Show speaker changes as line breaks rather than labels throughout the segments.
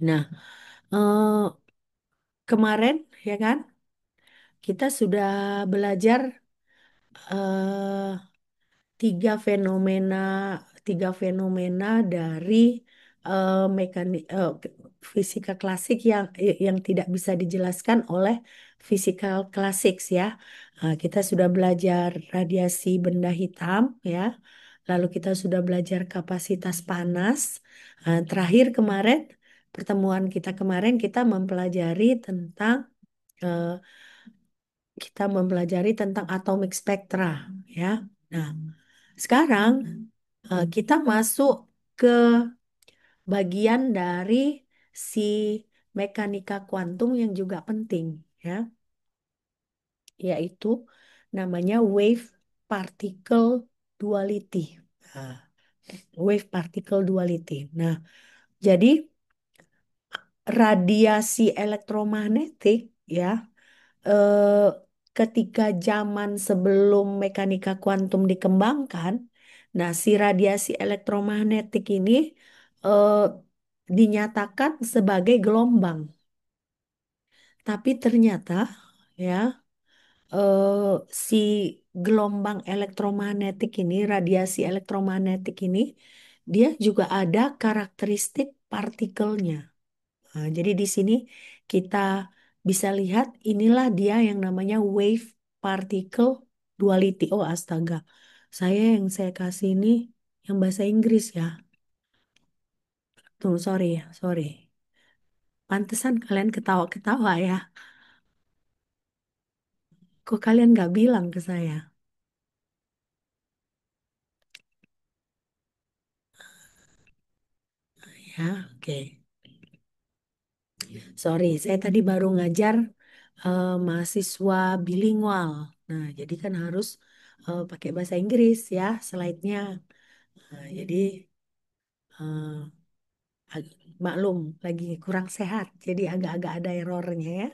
Nah, kemarin ya kan kita sudah belajar eh, tiga fenomena tiga fenomena dari mekanik fisika klasik yang tidak bisa dijelaskan oleh fisikal klasik ya. Kita sudah belajar radiasi benda hitam ya. Lalu kita sudah belajar kapasitas panas. Terakhir kemarin pertemuan kita kemarin kita mempelajari tentang eh, atomic spectra ya. Nah, sekarang kita masuk ke bagian dari si mekanika kuantum yang juga penting ya, yaitu namanya wave particle duality. Nah, wave particle duality. Nah, jadi radiasi elektromagnetik ya, eh, ketika zaman sebelum mekanika kuantum dikembangkan, nah si radiasi elektromagnetik ini eh, dinyatakan sebagai gelombang. Tapi ternyata ya eh, si gelombang elektromagnetik ini, radiasi elektromagnetik ini, dia juga ada karakteristik partikelnya. Nah, jadi di sini kita bisa lihat inilah dia yang namanya wave particle duality. Oh astaga, saya kasih ini yang bahasa Inggris ya. Tuh sorry ya, sorry. Pantesan kalian ketawa-ketawa ya. Kok kalian nggak bilang ke saya? Ya, oke. Sorry, saya tadi baru ngajar mahasiswa bilingual. Nah, jadi kan harus pakai bahasa Inggris ya slide-nya. Nah, jadi eh, maklum lagi kurang sehat, jadi agak-agak ada errornya ya.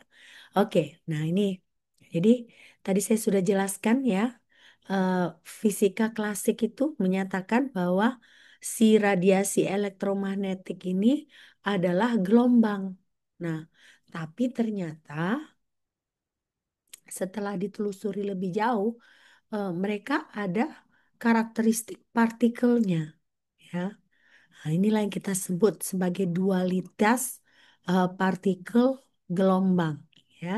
Oke, nah ini, jadi tadi saya sudah jelaskan ya, eh, fisika klasik itu menyatakan bahwa si radiasi elektromagnetik ini adalah gelombang. Nah, tapi ternyata setelah ditelusuri lebih jauh, mereka ada karakteristik partikelnya, ya. Nah, inilah yang kita sebut sebagai dualitas partikel gelombang, ya.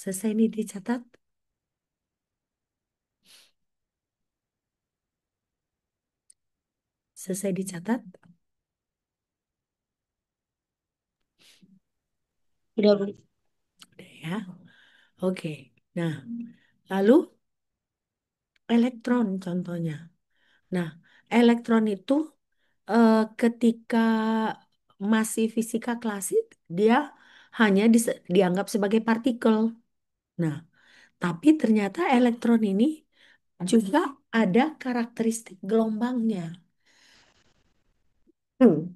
Selesai ini dicatat, selesai dicatat, udah, Bu? Udah ya. Oke. Nah, lalu elektron contohnya. Nah, elektron itu ketika masih fisika klasik, dia hanya dianggap sebagai partikel. Nah, tapi ternyata elektron ini juga ada karakteristik gelombangnya. Hmm.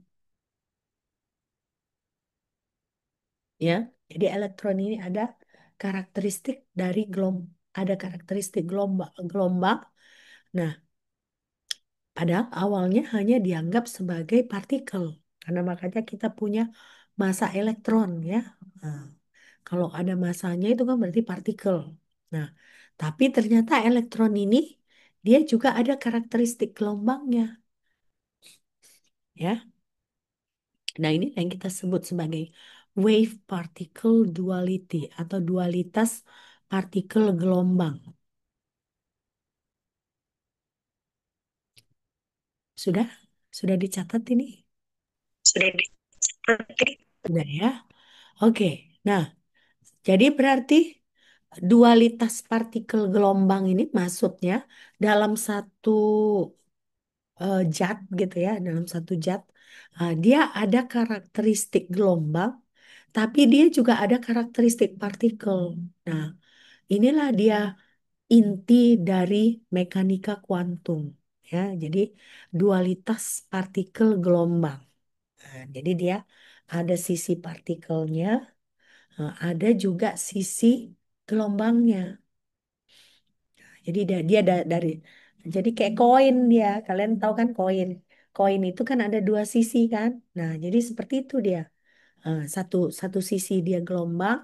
Ya, jadi elektron ini ada karakteristik gelombang. Nah, padahal awalnya hanya dianggap sebagai partikel. Karena makanya kita punya massa elektron ya. Nah, kalau ada massanya itu kan berarti partikel. Nah, tapi ternyata elektron ini dia juga ada karakteristik gelombangnya ya. Nah, ini yang kita sebut sebagai wave particle duality atau dualitas partikel gelombang. Sudah? Sudah dicatat ini?
Sudah diseperti
Sudah ya? Oke. Nah, jadi berarti dualitas partikel gelombang ini maksudnya dalam satu zat gitu ya, dalam satu zat dia ada karakteristik gelombang, tapi dia juga ada karakteristik partikel. Nah, inilah dia inti dari mekanika kuantum ya. Jadi dualitas partikel gelombang. Nah, jadi dia ada sisi partikelnya, ada juga sisi gelombangnya. Jadi dia dari jadi kayak koin dia. Kalian tahu kan koin. koin itu kan ada dua sisi kan. Nah, jadi seperti itu dia. Satu satu sisi dia gelombang,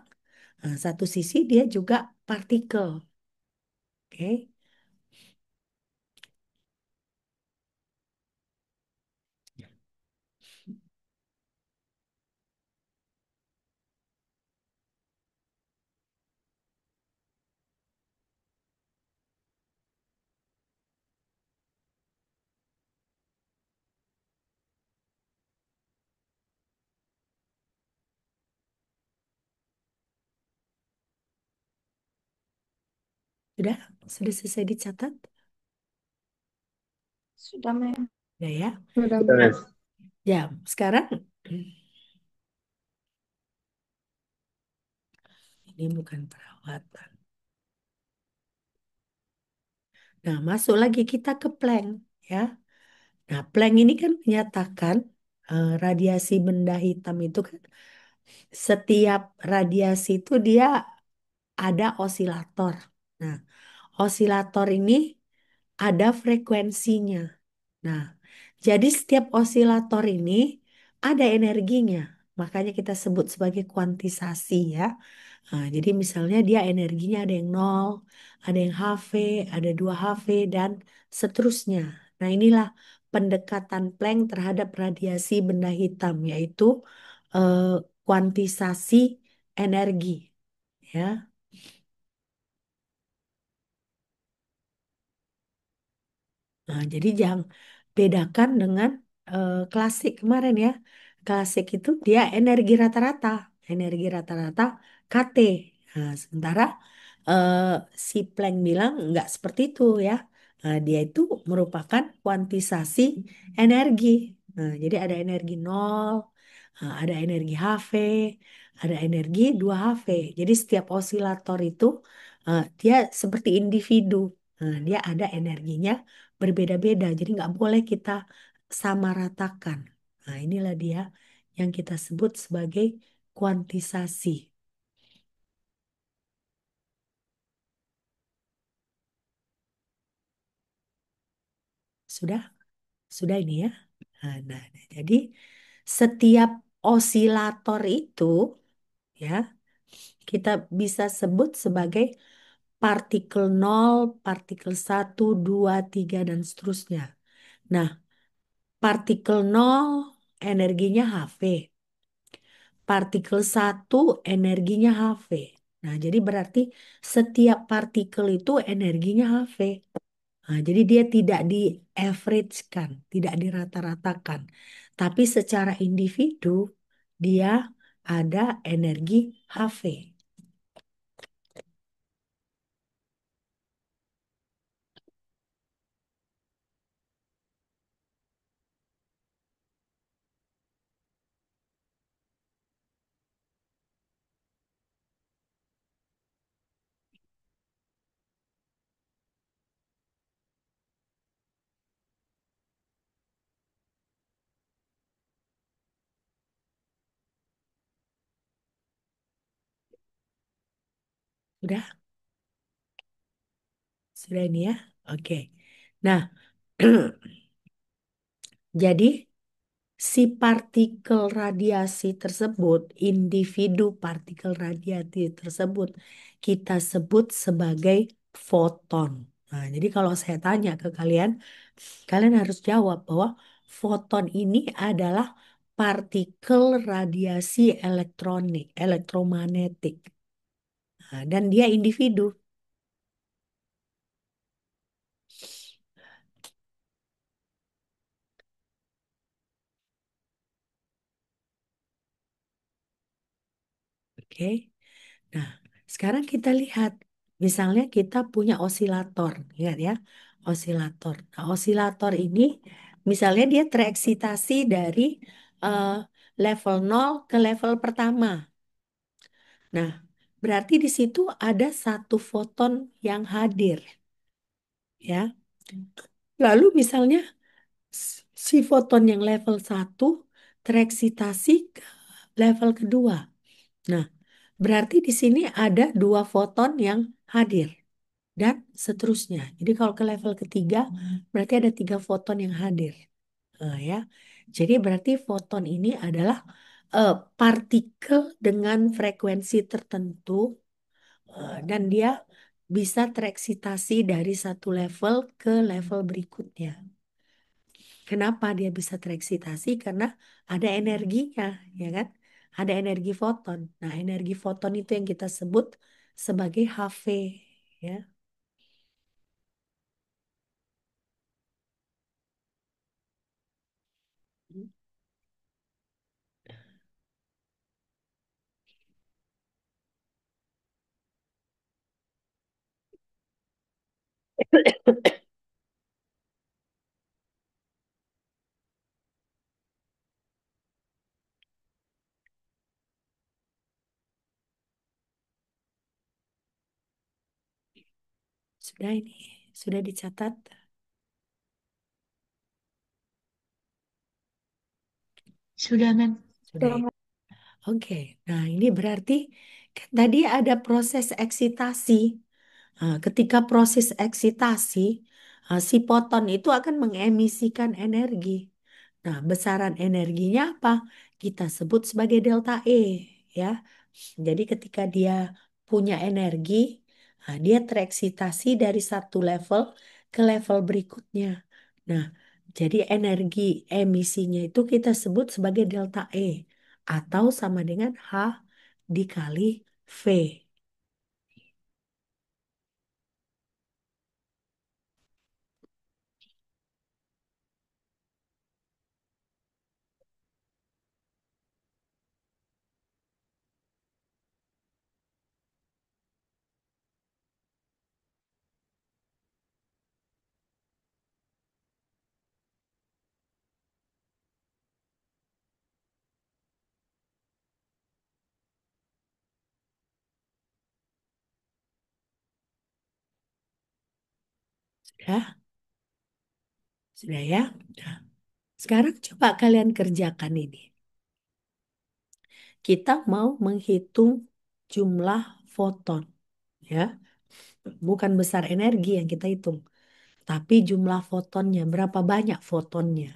satu sisi dia juga partikel. Oke, sudah sudah selesai dicatat,
Sudah, Mem.
ya ya.
Sudah,
Nah,
Mem.
ya sekarang ini bukan perawatan. Nah, masuk lagi kita ke Planck, ya. Nah, Planck ini kan menyatakan radiasi benda hitam itu kan setiap radiasi itu dia ada osilator. Nah, osilator ini ada frekuensinya. Nah, jadi setiap osilator ini ada energinya. Makanya kita sebut sebagai kuantisasi ya. Nah, jadi misalnya dia energinya ada yang nol, ada yang HV, ada 2 HV, dan seterusnya. Nah, inilah pendekatan Planck terhadap radiasi benda hitam, yaitu eh, kuantisasi energi. Ya. Nah, jadi jangan bedakan dengan klasik kemarin ya. Klasik itu dia energi rata-rata KT. Nah, sementara eh, si Planck bilang nggak seperti itu ya. Nah, dia itu merupakan kuantisasi energi. Nah, jadi ada energi nol, ada energi HV, ada energi 2 HV. Jadi setiap osilator itu dia seperti individu. Nah, dia ada energinya berbeda-beda. Jadi nggak boleh kita samaratakan. Nah, inilah dia yang kita sebut sebagai kuantisasi. Sudah? Sudah ini ya. Nah, jadi setiap osilator itu ya kita bisa sebut sebagai partikel nol, partikel satu, 2, 3 dan seterusnya. Nah, partikel nol energinya HV. Partikel satu energinya HV. Nah, jadi berarti setiap partikel itu energinya HV. Nah, jadi dia tidak di-average-kan, tidak dirata-ratakan. Tapi secara individu dia ada energi HV. Sudah? Sudah ini ya? Oke. Nah, jadi si partikel radiasi tersebut, individu partikel radiasi tersebut, kita sebut sebagai foton. Nah, jadi kalau saya tanya ke kalian, kalian harus jawab bahwa foton ini adalah partikel radiasi elektronik, elektromagnetik. Nah, dan dia individu. Oke. Nah, sekarang kita lihat, misalnya kita punya osilator, lihat ya, osilator. Nah, osilator ini, misalnya dia tereksitasi dari eh, level nol ke level pertama. Nah, berarti di situ ada satu foton yang hadir, ya. Lalu misalnya si foton yang level satu tereksitasi ke level kedua. Nah, berarti di sini ada dua foton yang hadir. Dan seterusnya. Jadi kalau ke level ketiga, berarti ada 3 foton yang hadir. Ya. Jadi berarti foton ini adalah partikel dengan frekuensi tertentu, dan dia bisa tereksitasi dari satu level ke level berikutnya. Kenapa dia bisa tereksitasi? Karena ada energinya, ya kan? Ada energi foton. Nah, energi foton itu yang kita sebut sebagai HV, ya. Sudah ini, sudah dicatat,
Sudah, Mem.
sudah ya. Oke, nah ini berarti kan tadi ada proses eksitasi. Nah, ketika proses eksitasi, si foton itu akan mengemisikan energi. Nah, besaran energinya apa? Kita sebut sebagai delta E, ya. Jadi ketika dia punya energi, dia tereksitasi dari satu level ke level berikutnya. Nah, jadi energi emisinya itu kita sebut sebagai delta E atau sama dengan H dikali V. Sudah? Sudah ya? Nah, sekarang coba kalian kerjakan ini. Kita mau menghitung jumlah foton, ya. Bukan besar energi yang kita hitung, tapi jumlah fotonnya, berapa banyak fotonnya.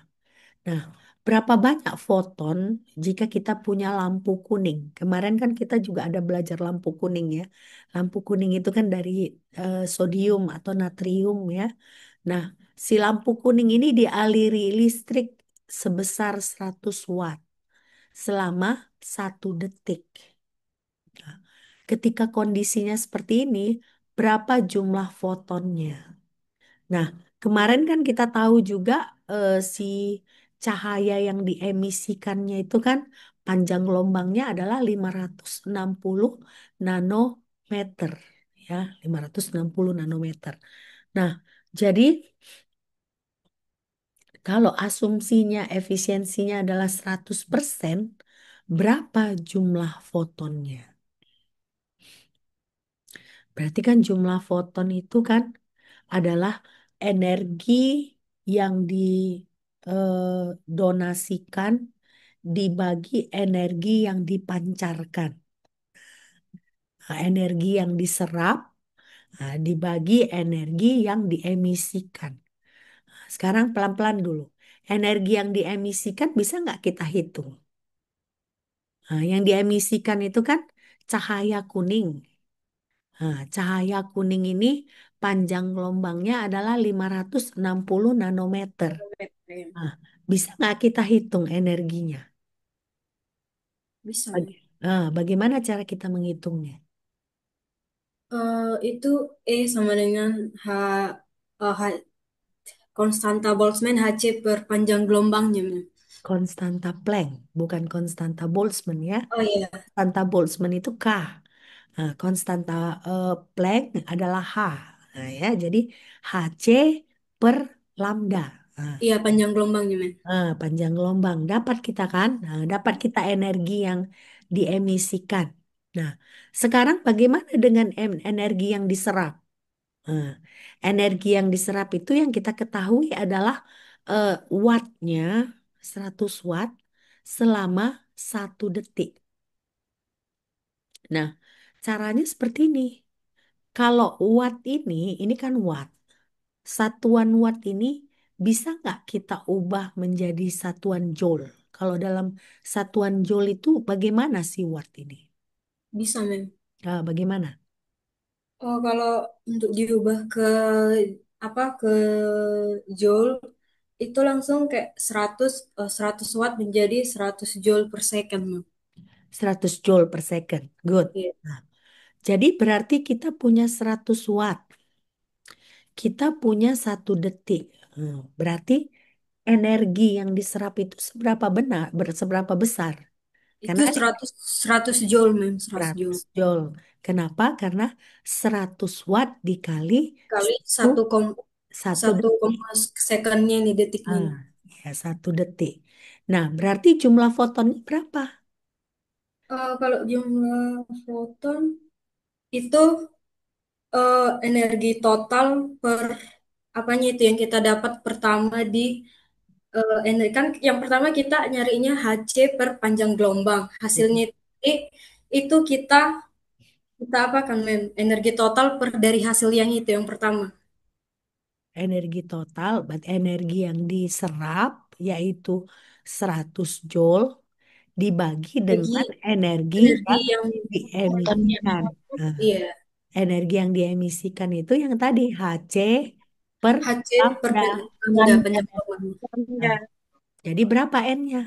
Nah, berapa banyak foton jika kita punya lampu kuning? Kemarin kan kita juga ada belajar lampu kuning ya. Lampu kuning itu kan dari sodium atau natrium ya. Nah, si lampu kuning ini dialiri listrik sebesar 100 watt selama 1 detik. Nah, ketika kondisinya seperti ini, berapa jumlah fotonnya? Nah, kemarin kan kita tahu juga si cahaya yang diemisikannya itu kan panjang gelombangnya adalah 560 nanometer, ya, 560 nanometer. Nah, jadi kalau asumsinya efisiensinya adalah 100%, berapa jumlah fotonnya? Berarti kan jumlah foton itu kan adalah energi yang didonasikan dibagi energi yang dipancarkan. Nah, energi yang diserap dibagi energi yang diemisikan. Nah, sekarang pelan-pelan dulu. Energi yang diemisikan bisa nggak kita hitung? Nah, yang diemisikan itu kan cahaya kuning. Nah, cahaya kuning ini panjang gelombangnya adalah 560 nanometer. Nah, bisa nggak kita hitung energinya?
Bisa, Mem.
Bagaimana cara kita menghitungnya?
Itu E sama dengan H konstanta Boltzmann Hc per panjang gelombangnya, Mem.
Konstanta Planck, bukan konstanta Boltzmann ya.
Oh iya,
Konstanta Boltzmann itu K. Nah, konstanta Planck adalah H. Nah, ya, jadi Hc per lambda. Nah,
iya panjang gelombangnya, Mem.
panjang gelombang dapat kita kan? Nah, dapat kita energi yang diemisikan. Nah, sekarang bagaimana dengan energi yang diserap? Nah, energi yang diserap itu yang kita ketahui adalah eh, wattnya 100 watt selama 1 detik. Nah, caranya seperti ini. Kalau watt ini kan watt. Satuan watt ini bisa nggak kita ubah menjadi satuan joule? Kalau dalam satuan joule itu bagaimana sih watt ini?
Bisa, Mem.
Bagaimana?
Oh, kalau untuk diubah ke apa ke joule itu langsung kayak 100 watt menjadi 100 joule per second, Mem.
100 joule per second. Good.
Iya.
Nah, jadi berarti kita punya 100 watt. Kita punya 1 detik. Berarti energi yang diserap itu seberapa benar, seberapa besar?
Itu
Karena ada
100 joule, Mem, 100
100
joule.
joule. Kenapa? Karena 100 watt dikali
Kali
satu, satu
satu
detik.
koma sekunnya nih, detiknya
Ah,
nih.
ya 1 detik. Nah, berarti jumlah fotonnya berapa?
Kalau jumlah foton itu energi total per apanya itu yang kita dapat pertama di energi kan yang pertama kita nyarinya HC per panjang gelombang. Hasilnya itu kita kita apa kan, Mem? Energi total per dari hasil yang itu yang pertama.
Energi total, berarti energi yang diserap yaitu 100 joule dibagi
Bagi
dengan energi
energi
yang
yang
Fotonnya.
diemisikan. Nah,
iya,
energi yang diemisikan itu yang tadi Hc per
HC per
lambda.
Dan
lambda panjang gelombang.
Nah, jadi berapa N-nya?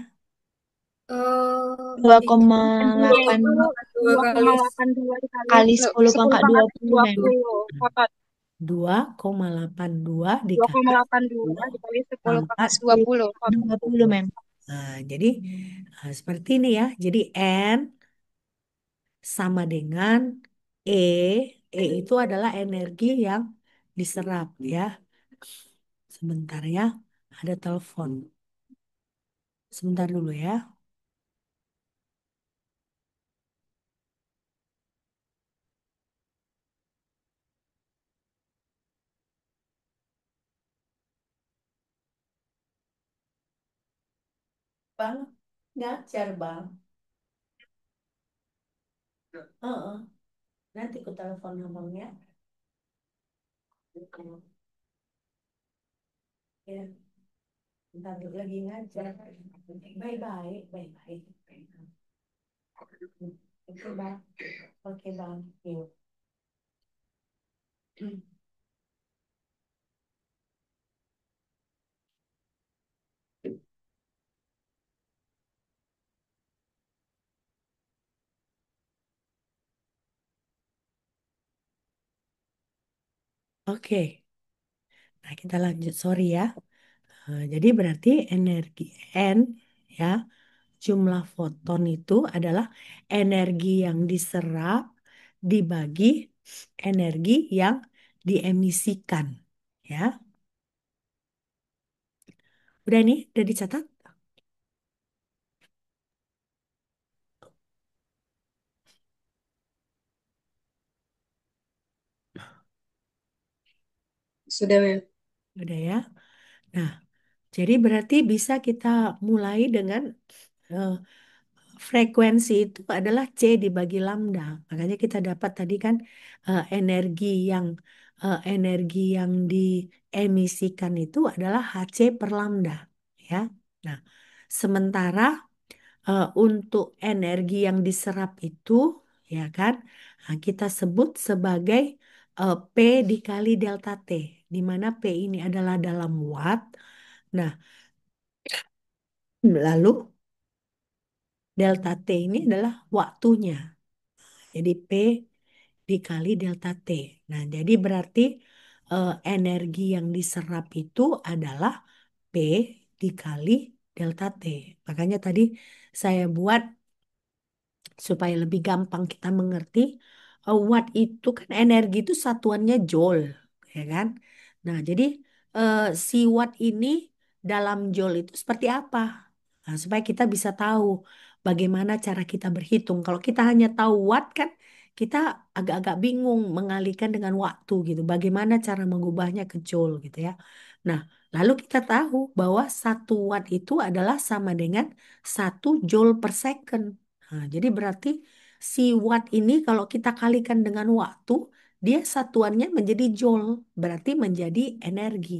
dua
Itu
koma
N2
delapan
itu
dua
dua
kali
koma delapan dua dikali
kali 10
10
pangkat dua
pangkat
puluh
dua
Mem.
puluh Dapat
2,82 dikali
2,82
10
dikali 10
pangkat
pangkat 20.
20 Mem.
Nah, jadi seperti ini ya. Jadi N sama dengan E. E itu adalah energi yang diserap ya. Sebentar ya. Ada telepon. Sebentar dulu ya. Bang, ngajar bang. Heeh. Nanti ku telepon abangnya. Ya, bentar lagi ngajar. Bye-bye. Bye-bye. Oke bang. Oke bang. Yuk. Oke. Nah, kita lanjut. Sorry ya. Jadi berarti energi N ya, jumlah foton itu adalah energi yang diserap dibagi energi yang diemisikan. Ya, udah nih, udah dicatat?
Sudah, Mem.
Udah ya. Nah, jadi berarti bisa kita mulai dengan eh, frekuensi itu adalah C dibagi lambda. Makanya kita dapat tadi kan yang energi yang diemisikan itu adalah Hc per lambda, ya. Nah, sementara untuk energi yang diserap itu, ya kan, nah, kita sebut sebagai P dikali delta T, di mana P ini adalah dalam watt. Nah, lalu delta T ini adalah waktunya. Jadi P dikali delta T. Nah, jadi berarti energi yang diserap itu adalah P dikali delta T. Makanya tadi saya buat supaya lebih gampang kita mengerti, watt itu kan energi itu satuannya joule, ya kan? Nah, jadi si watt ini dalam joule itu seperti apa? Nah, supaya kita bisa tahu bagaimana cara kita berhitung. Kalau kita hanya tahu watt kan, kita agak-agak bingung mengalihkan dengan waktu gitu. Bagaimana cara mengubahnya ke joule gitu ya. Nah, lalu kita tahu bahwa 1 watt itu adalah sama dengan 1 joule per second. Nah, jadi berarti si watt ini kalau kita kalikan dengan waktu, dia satuannya menjadi joule, berarti menjadi energi.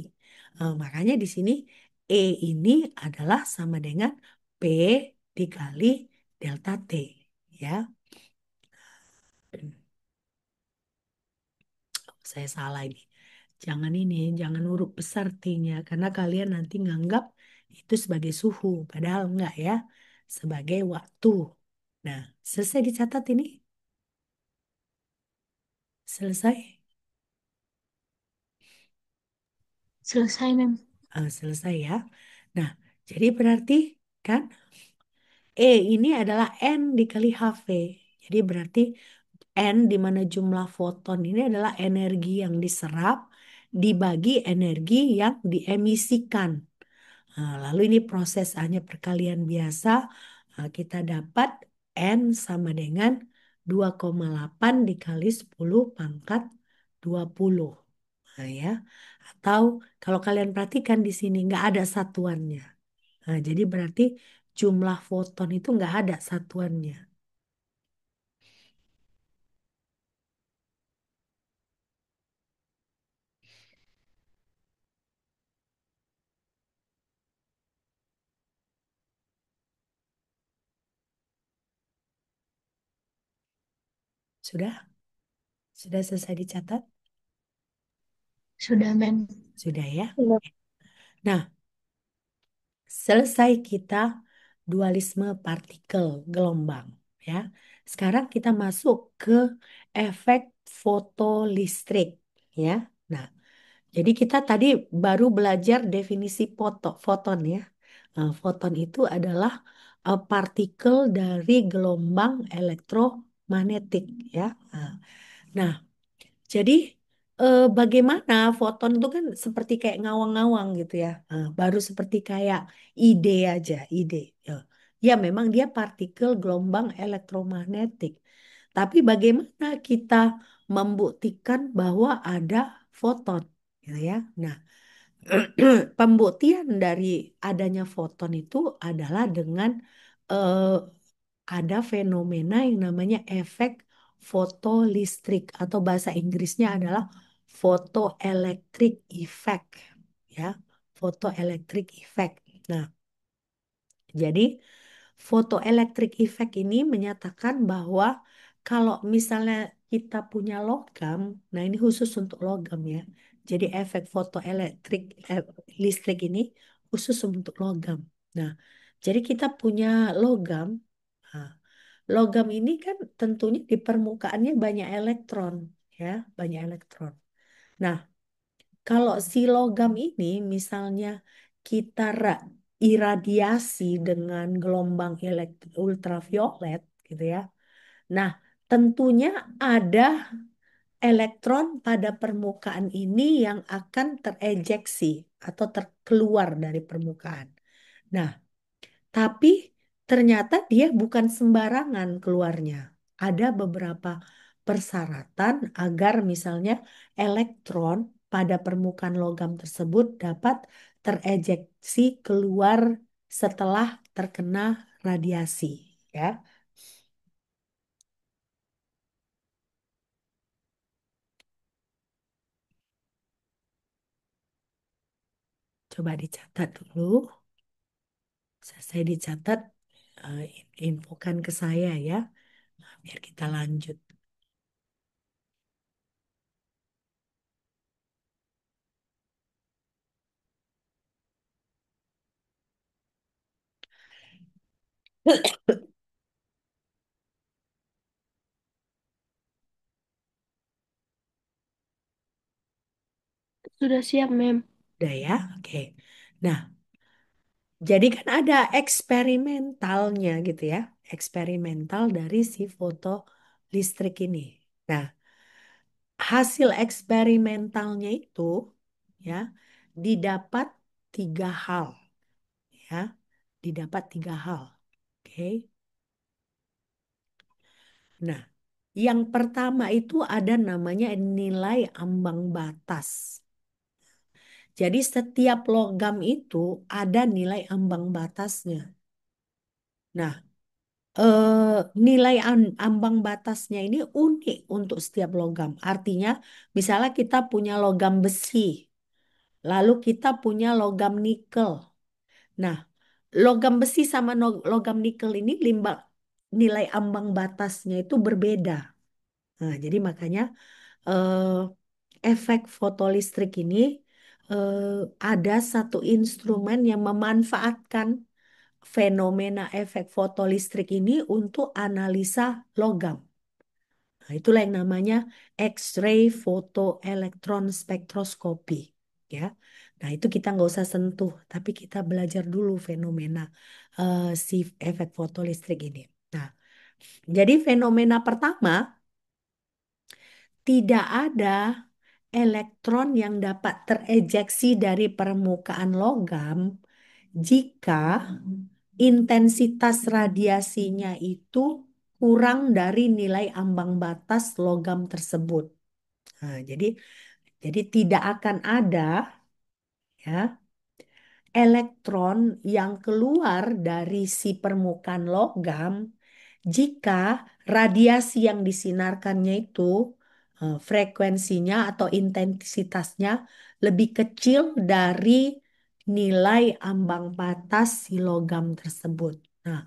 Makanya di sini E ini adalah sama dengan P dikali delta T. Ya, saya salah ini. Jangan ini, jangan huruf besar T-nya. Karena kalian nanti nganggap itu sebagai suhu. Padahal enggak ya. Sebagai waktu. Nah, selesai dicatat ini? Selesai?
Selesai, Mem.
Selesai ya. Nah, jadi berarti kan E ini adalah N dikali HV. Jadi berarti N di mana jumlah foton ini adalah energi yang diserap dibagi energi yang diemisikan. Nah, lalu ini proses hanya perkalian biasa. Kita dapat N sama dengan 2,8 dikali 10 pangkat 20. Nah, ya. Atau kalau kalian perhatikan di sini nggak ada satuannya. Nah, jadi berarti jumlah foton itu nggak ada satuannya. Sudah? Sudah selesai dicatat?
Sudah, Mem.
Sudah ya?
Sudah.
Nah, selesai kita dualisme partikel gelombang ya. Sekarang kita masuk ke efek fotolistrik ya. Nah, jadi kita tadi baru belajar definisi foton ya. Nah, foton itu adalah partikel dari gelombang elektromagnetik ya. Nah, jadi bagaimana foton itu kan seperti kayak ngawang-ngawang gitu ya. Baru seperti kayak ide aja, ide. Ya, ya memang dia partikel gelombang elektromagnetik. Tapi bagaimana kita membuktikan bahwa ada foton, gitu ya. Nah, pembuktian dari adanya foton itu adalah dengan eh, ada fenomena yang namanya efek fotolistrik atau bahasa Inggrisnya adalah photoelectric effect ya, photoelectric effect. Nah, jadi photoelectric effect ini menyatakan bahwa kalau misalnya kita punya logam, nah ini khusus untuk logam ya. Jadi efek fotoelektrik listrik ini khusus untuk logam. Nah, jadi kita punya logam. Nah, logam ini kan tentunya di permukaannya banyak elektron, ya, banyak elektron. Nah, kalau si logam ini misalnya kita iradiasi dengan gelombang ultraviolet, gitu ya. Nah, tentunya ada elektron pada permukaan ini yang akan terejeksi atau terkeluar dari permukaan. Nah, tapi ternyata dia bukan sembarangan keluarnya. Ada beberapa persyaratan agar misalnya elektron pada permukaan logam tersebut dapat terejeksi keluar setelah terkena radiasi, ya. Coba dicatat dulu. Saya dicatat, eh, infokan ke saya ya, biar kita lanjut.
Sudah siap, Mem.
Udah ya, oke. Nah, jadi kan ada eksperimentalnya gitu ya, eksperimental dari si foto listrik ini. Nah, hasil eksperimentalnya itu ya didapat tiga hal ya, didapat tiga hal. Oke. Nah, yang pertama itu ada namanya nilai ambang batas. Jadi setiap logam itu ada nilai ambang batasnya. Nah, nilai ambang batasnya ini unik untuk setiap logam. Artinya, misalnya kita punya logam besi. Lalu kita punya logam nikel. Nah, logam besi sama logam nikel ini nilai ambang batasnya itu berbeda. Nah, jadi makanya eh, efek fotolistrik ini eh, ada satu instrumen yang memanfaatkan fenomena efek fotolistrik ini untuk analisa logam. Nah, itulah yang namanya X-ray photoelectron spektroskopi, ya. Nah, itu kita nggak usah sentuh, tapi kita belajar dulu fenomena si efek fotolistrik ini. Nah, jadi fenomena pertama, tidak ada elektron yang dapat terejeksi dari permukaan logam jika intensitas radiasinya itu kurang dari nilai ambang batas logam tersebut. Nah, jadi tidak akan ada ya elektron yang keluar dari si permukaan logam jika radiasi yang disinarkannya itu frekuensinya atau intensitasnya lebih kecil dari nilai ambang batas si logam tersebut. Nah,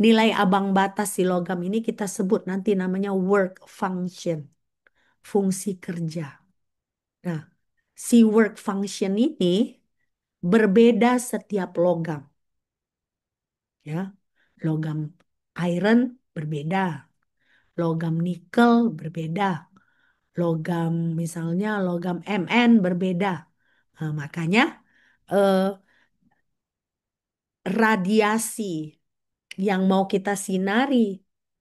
nilai ambang batas si logam ini kita sebut nanti namanya work function, fungsi kerja. Nah, si work function ini berbeda setiap logam, ya. Logam iron berbeda, logam nikel berbeda, logam misalnya logam Mn berbeda. Nah, makanya eh, radiasi yang mau kita sinari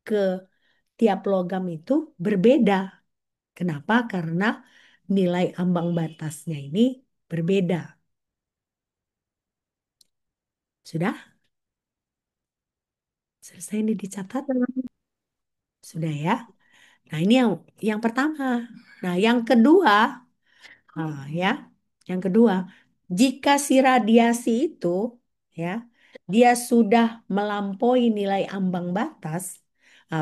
ke tiap logam itu berbeda. Kenapa? Karena nilai ambang batasnya ini berbeda. Sudah? Selesai ini dicatat? Sudah ya? Nah, ini yang pertama. Nah, yang kedua, ya, yang kedua, jika si radiasi itu, ya, dia sudah melampaui nilai ambang batas,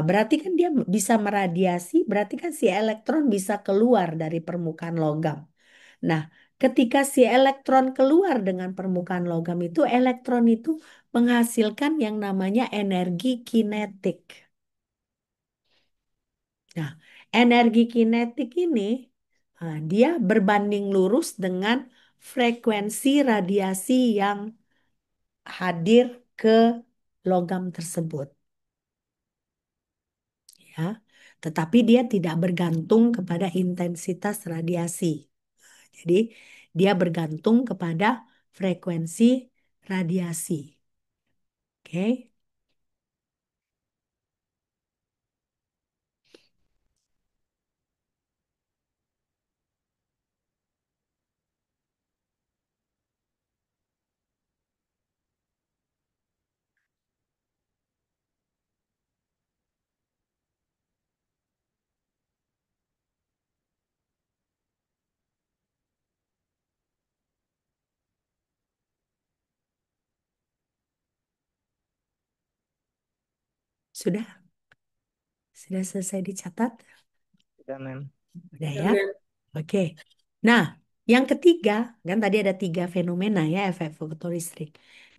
berarti kan dia bisa meradiasi, berarti kan si elektron bisa keluar dari permukaan logam. Nah, ketika si elektron keluar dengan permukaan logam itu, elektron itu menghasilkan yang namanya energi kinetik. Nah, energi kinetik ini dia berbanding lurus dengan frekuensi radiasi yang hadir ke logam tersebut, ya. Tetapi dia tidak bergantung kepada intensitas radiasi. Jadi, dia bergantung kepada frekuensi radiasi. Oke, sudah, sudah selesai dicatat,
Ya, Mem.
udah
Ya,
ya.
Mem.
Oke. Nah, yang ketiga, kan tadi ada tiga fenomena ya efek fotolistrik.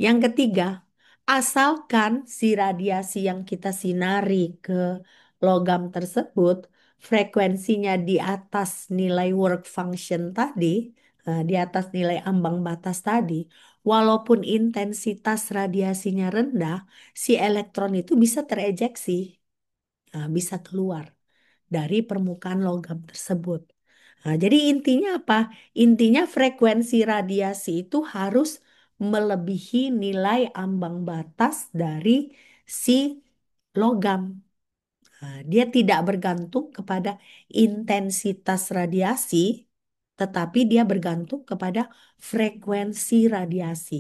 Yang ketiga, asalkan si radiasi yang kita sinari ke logam tersebut, frekuensinya di atas nilai work function tadi, di atas nilai ambang batas tadi, walaupun intensitas radiasinya rendah, si elektron itu bisa terejeksi, bisa keluar dari permukaan logam tersebut. Nah, jadi intinya apa? Intinya frekuensi radiasi itu harus melebihi nilai ambang batas dari si logam. Nah, dia tidak bergantung kepada intensitas radiasi, tetapi dia bergantung kepada frekuensi radiasi.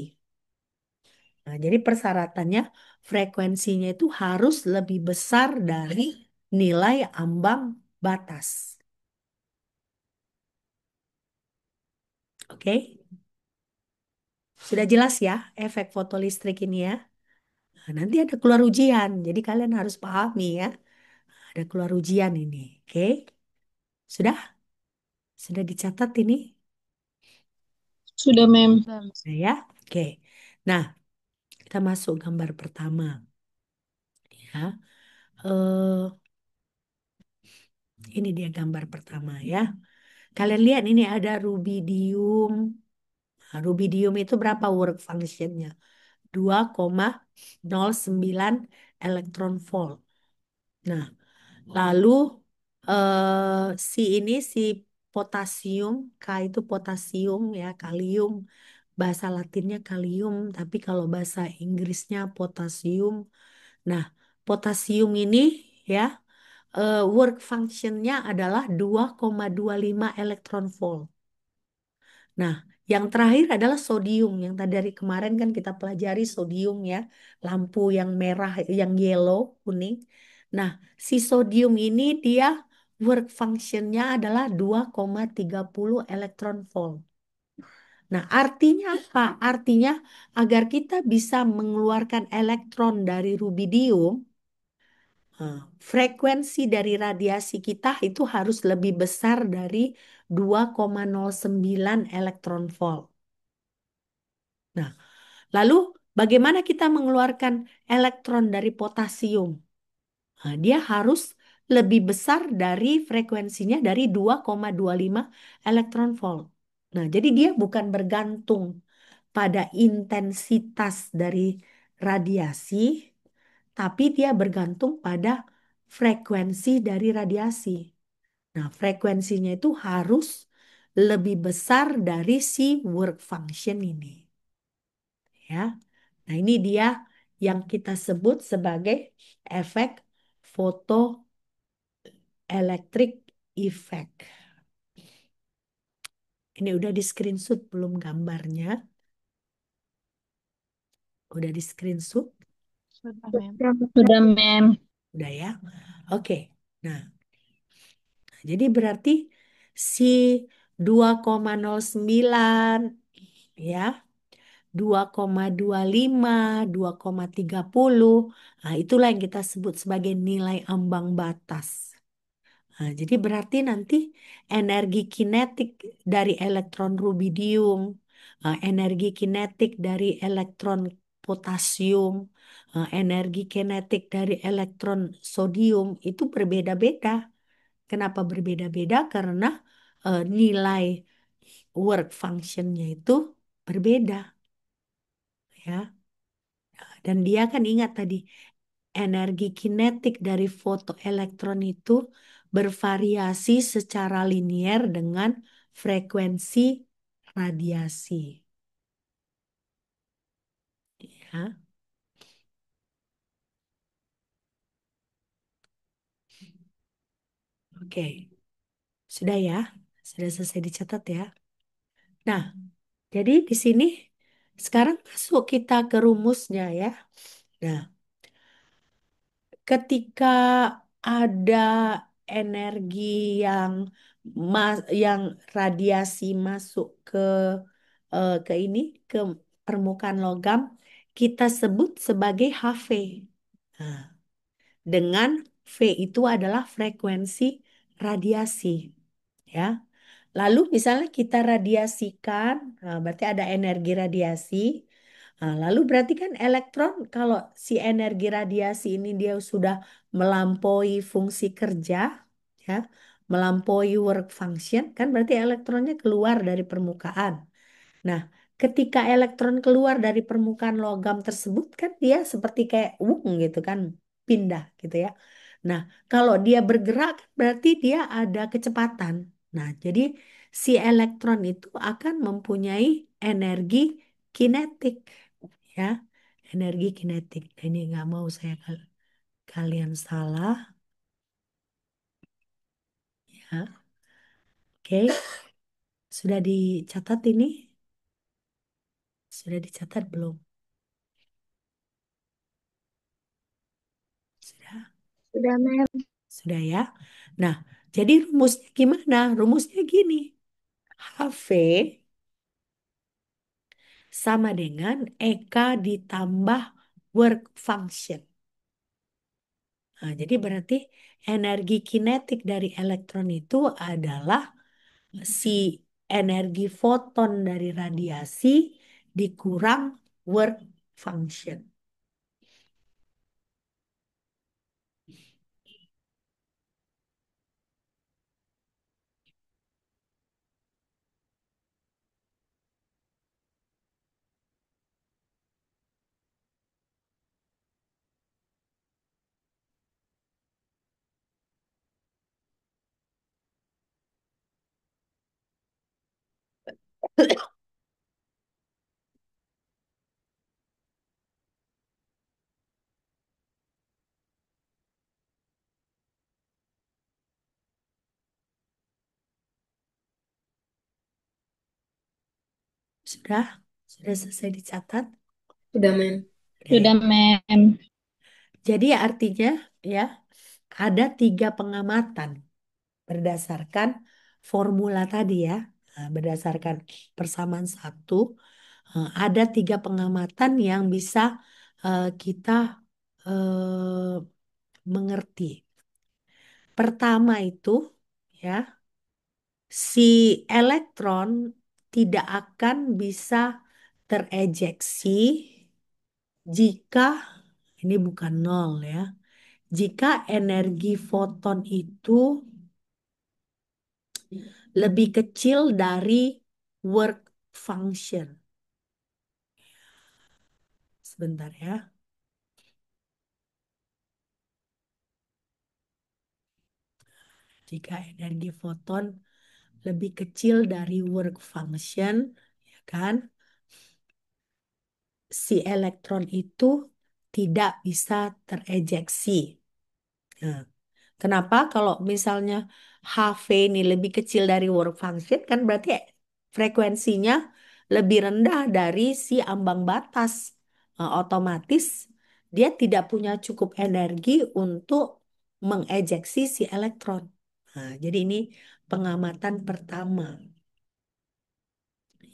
Nah, jadi persyaratannya frekuensinya itu harus lebih besar dari nilai ambang batas. Oke? Sudah jelas ya efek fotolistrik ini ya. Nah, nanti ada keluar ujian, jadi kalian harus pahami ya. Ada keluar ujian ini. Oke? Sudah? Sudah dicatat ini?
Sudah, Mem.
Nah, ya. Oke. Nah, kita masuk gambar pertama ya. Eh, ini dia gambar pertama ya. Kalian lihat ini ada rubidium. Nah, rubidium itu berapa work functionnya? 2,09 elektron volt. Nah, lalu si potasium, K itu potasium ya, kalium. Bahasa Latinnya kalium, tapi kalau bahasa Inggrisnya potasium. Nah, potasium ini ya work functionnya adalah 2,25 elektron volt. Nah, yang terakhir adalah sodium. Yang tadi dari kemarin kan kita pelajari sodium ya, lampu yang merah, yang yellow, kuning. Nah, si sodium ini dia work functionnya adalah 2,30 elektron volt. Nah, artinya apa? Artinya agar kita bisa mengeluarkan elektron dari rubidium, frekuensi dari radiasi kita itu harus lebih besar dari 2,09 elektron volt. Nah, lalu bagaimana kita mengeluarkan elektron dari potasium? Nah, dia harus lebih besar dari frekuensinya dari 2,25 elektron volt. Nah, jadi dia bukan bergantung pada intensitas dari radiasi, tapi dia bergantung pada frekuensi dari radiasi. Nah, frekuensinya itu harus lebih besar dari si work function ini. Ya. Nah, ini dia yang kita sebut sebagai efek photoelectric effect. Ini udah di screenshot belum gambarnya? Udah di screenshot?
Sudah, Mem. Sudah, Mem.
Udah ya? Oke. Nah, jadi berarti si 2,09 ya, 2,25, 2,30. Nah, itulah yang kita sebut sebagai nilai ambang batas. Nah, jadi berarti nanti energi kinetik dari elektron rubidium, energi kinetik dari elektron potasium, energi kinetik dari elektron sodium itu berbeda-beda. Kenapa berbeda-beda? Karena nilai work functionnya itu berbeda, ya. Dan dia kan ingat tadi energi kinetik dari fotoelektron itu bervariasi secara linier dengan frekuensi radiasi. Ya, oke. Sudah ya? Sudah selesai dicatat ya? Nah, jadi di sini sekarang masuk kita ke rumusnya ya. Nah, ketika ada energi yang yang radiasi masuk ke ini ke permukaan logam kita sebut sebagai HV. Nah, dengan V itu adalah frekuensi radiasi, ya. Lalu misalnya kita radiasikan, nah, berarti ada energi radiasi. Nah, lalu berarti kan elektron kalau si energi radiasi ini dia sudah melampaui fungsi kerja, ya, melampaui work function, kan berarti elektronnya keluar dari permukaan. Nah, ketika elektron keluar dari permukaan logam tersebut kan dia seperti kayak wung gitu kan, pindah gitu ya. Nah, kalau dia bergerak kan berarti dia ada kecepatan. Nah, jadi si elektron itu akan mempunyai energi kinetik ya, energi kinetik. Ini nggak mau saya kalian salah ya. Oke, sudah dicatat ini? Sudah dicatat belum? Sudah.
Sudah, Mem.
Sudah ya. Nah, jadi rumusnya gimana? Rumusnya gini. HV sama dengan EK ditambah work function. Nah, jadi berarti energi kinetik dari elektron itu adalah si energi foton dari radiasi dikurang work function. Sudah? Sudah selesai dicatat?
Sudah, Mem.
Sudah, Mem.
Jadi artinya ya ada 3 pengamatan berdasarkan formula tadi ya. Nah, berdasarkan persamaan satu, ada 3 pengamatan yang bisa kita mengerti. Pertama itu ya, si elektron tidak akan bisa terejeksi jika ini bukan nol ya. Jika energi foton itu lebih kecil dari work function. Sebentar ya. Jika energi foton lebih kecil dari work function, ya kan? Si elektron itu tidak bisa terejeksi. Nah, kenapa? Kalau misalnya HV ini lebih kecil dari work function, kan berarti frekuensinya lebih rendah dari si ambang batas. Otomatis dia tidak punya cukup energi untuk mengejeksi si elektron. Nah, jadi ini pengamatan pertama,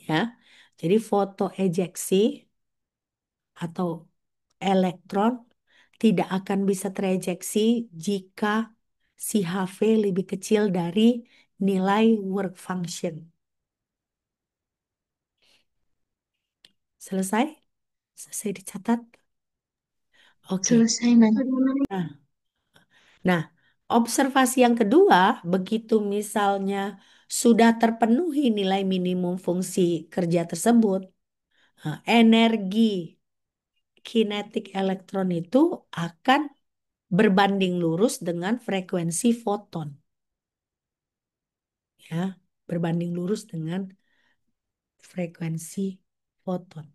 ya. Jadi fotoejeksi atau elektron tidak akan bisa terejeksi jika si HV lebih kecil dari nilai work function. Selesai? Selesai dicatat? Oke.
Selesai, Mem.
Nah, nah, observasi yang kedua, begitu misalnya sudah terpenuhi nilai minimum fungsi kerja tersebut, energi kinetik elektron itu akan berbanding lurus dengan frekuensi foton. Ya, berbanding lurus dengan frekuensi foton.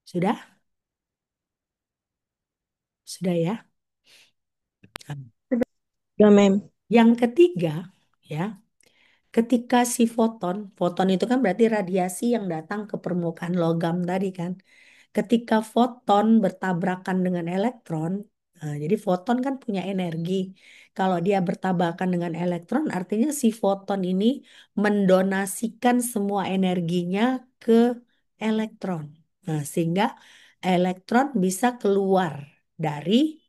Sudah? Sudah ya?
Sudah, Mem.
Yang ketiga, ya, ketika si foton, foton itu kan berarti radiasi yang datang ke permukaan logam tadi kan. Ketika foton bertabrakan dengan elektron, nah, jadi foton kan punya energi. Kalau dia bertabrakan dengan elektron, artinya si foton ini mendonasikan semua energinya ke elektron. Nah, sehingga elektron bisa keluar dari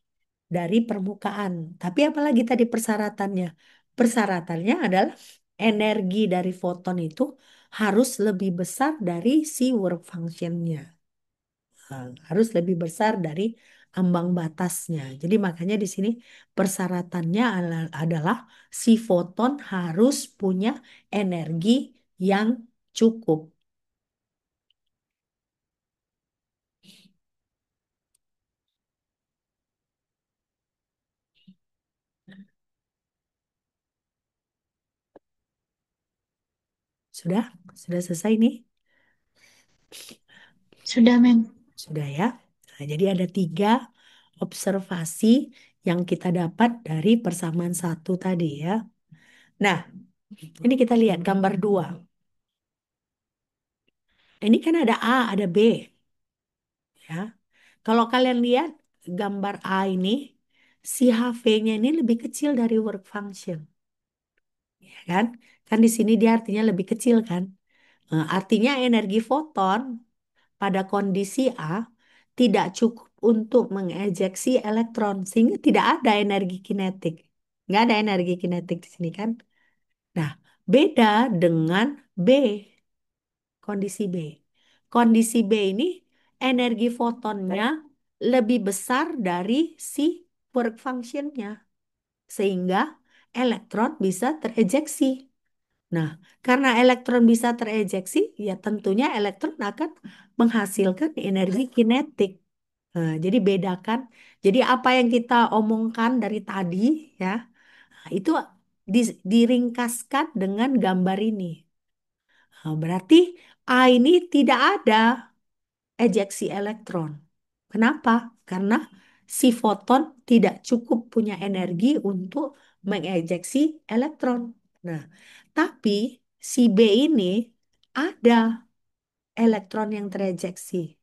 permukaan. Tapi apalagi tadi persyaratannya? Persyaratannya adalah energi dari foton itu harus lebih besar dari si work function-nya. Harus lebih besar dari ambang batasnya. Jadi makanya di sini persyaratannya adalah si foton harus punya energi yang cukup. Sudah? Sudah selesai nih?
Sudah, Mem.
Sudah ya? Nah, jadi ada 3 observasi yang kita dapat dari persamaan satu tadi ya. Nah, ini kita lihat gambar 2. Ini kan ada A, ada B. Ya. Kalau kalian lihat gambar A ini, si HV-nya ini lebih kecil dari work function. ya kan? Kan di sini dia artinya lebih kecil kan? Artinya energi foton pada kondisi A tidak cukup untuk mengejeksi elektron sehingga tidak ada energi kinetik. Nggak ada energi kinetik di sini kan? Nah, beda dengan B, kondisi B. Kondisi B ini energi fotonnya lebih besar dari si work function-nya sehingga elektron bisa terejeksi. Nah, karena elektron bisa terejeksi, ya tentunya elektron akan menghasilkan energi kinetik. Nah, jadi bedakan. Jadi apa yang kita omongkan dari tadi, ya, itu diringkaskan dengan gambar ini. Nah, berarti A ini tidak ada ejeksi elektron. Kenapa? Karena si foton tidak cukup punya energi untuk mengejeksi elektron. Nah, tapi si B ini ada elektron yang terejeksi.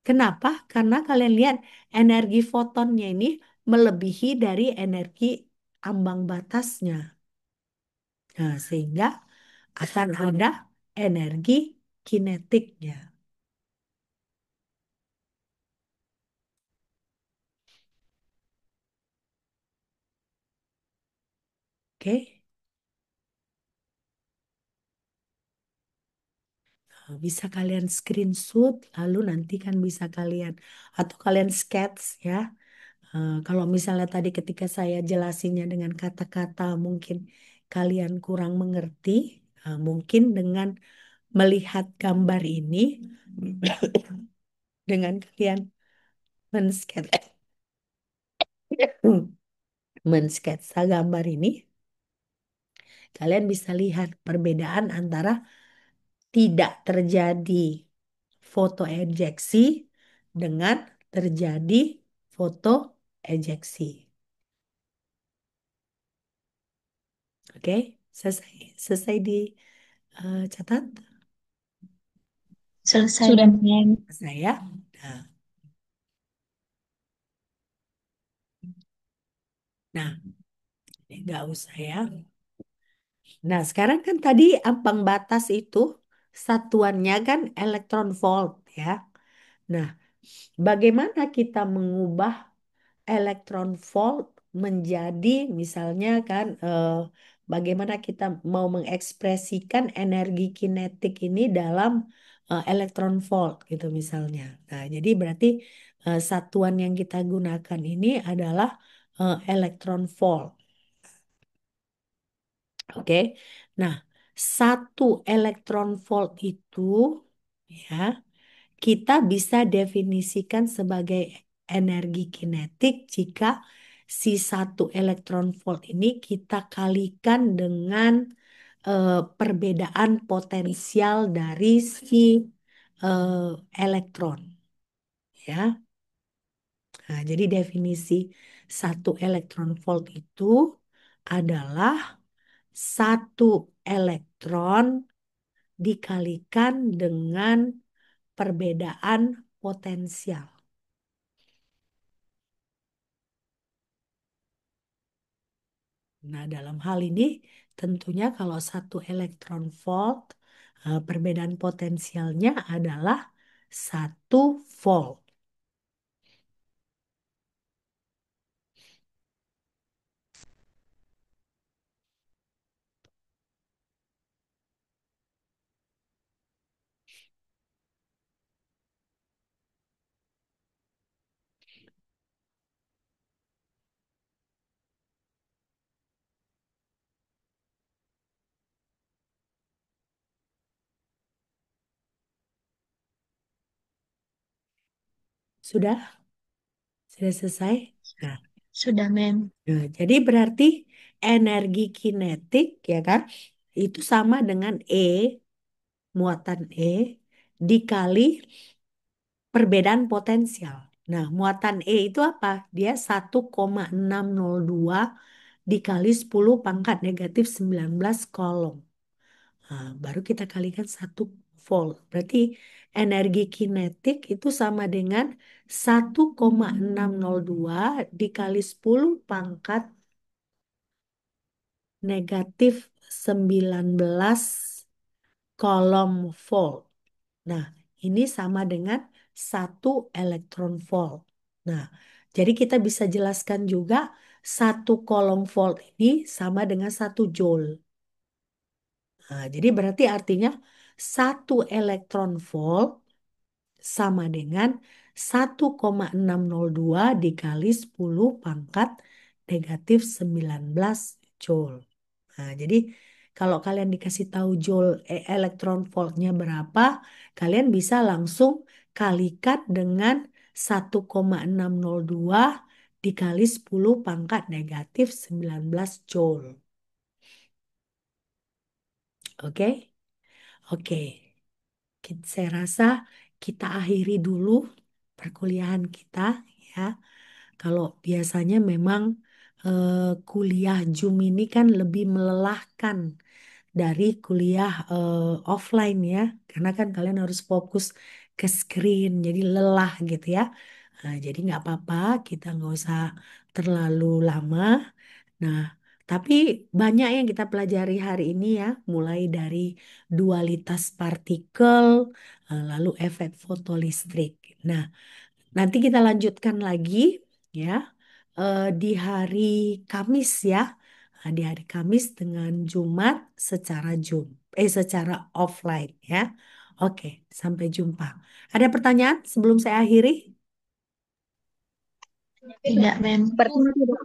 Kenapa? Karena kalian lihat energi fotonnya ini melebihi dari energi ambang batasnya. Nah, sehingga akan ada energi kinetiknya. Oke? Bisa kalian screenshot, lalu nanti kan bisa kalian, atau kalian sketch ya. Kalau misalnya tadi ketika saya jelasinnya dengan kata-kata mungkin kalian kurang mengerti, mungkin dengan melihat gambar ini, dengan kalian men-sketsa men-sketsa gambar ini, kalian bisa lihat perbedaan antara tidak terjadi foto ejeksi dengan terjadi foto ejeksi. Oke, selesai selesai catat
Selesai, Sudah,
Mem.
Mem.
saya. Nah, nah, ini nggak usah ya. Nah, sekarang kan tadi ambang batas itu satuannya kan elektron volt ya. Nah, bagaimana kita mengubah elektron volt menjadi misalnya kan bagaimana kita mau mengekspresikan energi kinetik ini dalam elektron volt gitu misalnya. Nah, jadi berarti satuan yang kita gunakan ini adalah elektron volt. Oke. Nah, satu elektron volt itu ya kita bisa definisikan sebagai energi kinetik jika si satu elektron volt ini kita kalikan dengan perbedaan potensial dari si eh, elektron ya. Nah, jadi definisi satu elektron volt itu adalah satu elektron dikalikan dengan perbedaan potensial. Nah, dalam hal ini tentunya kalau satu elektron volt, perbedaan potensialnya adalah 1 volt. Sudah? Sudah selesai? Nah,
Sudah, Mem.
jadi berarti energi kinetik ya kan, itu sama dengan E, muatan E, dikali perbedaan potensial. Nah, muatan E itu apa? Dia 1,602 dikali 10 pangkat negatif 19 kolom. Nah, baru kita kalikan 1 volt. Berarti energi kinetik itu sama dengan 1,602 dikali 10 pangkat negatif 19 kolom volt. Nah, ini sama dengan 1 elektron volt. Nah, jadi kita bisa jelaskan juga 1 kolom volt ini sama dengan 1 joule. Nah, jadi berarti artinya 1 elektron volt sama dengan 1,602 dikali 10 pangkat negatif 19 joule. Nah, jadi kalau kalian dikasih tahu joule elektron voltnya berapa, kalian bisa langsung kalikan dengan 1,602 dikali 10 pangkat negatif 19 joule. Oke? Oke. Saya rasa kita akhiri dulu perkuliahan kita ya. Kalau biasanya memang eh, kuliah Zoom ini kan lebih melelahkan dari kuliah offline ya, karena kan kalian harus fokus ke screen, jadi lelah gitu ya. Nah, jadi nggak apa-apa, kita nggak usah terlalu lama. Nah, tapi banyak yang kita pelajari hari ini ya, mulai dari dualitas partikel, lalu efek fotolistrik. Nah, nanti kita lanjutkan lagi ya di hari Kamis ya. Di hari Kamis dengan Jumat secara Zoom, secara offline ya. Oke, sampai jumpa. Ada pertanyaan sebelum saya akhiri?
Tidak, Mem.
Sepertinya tidak.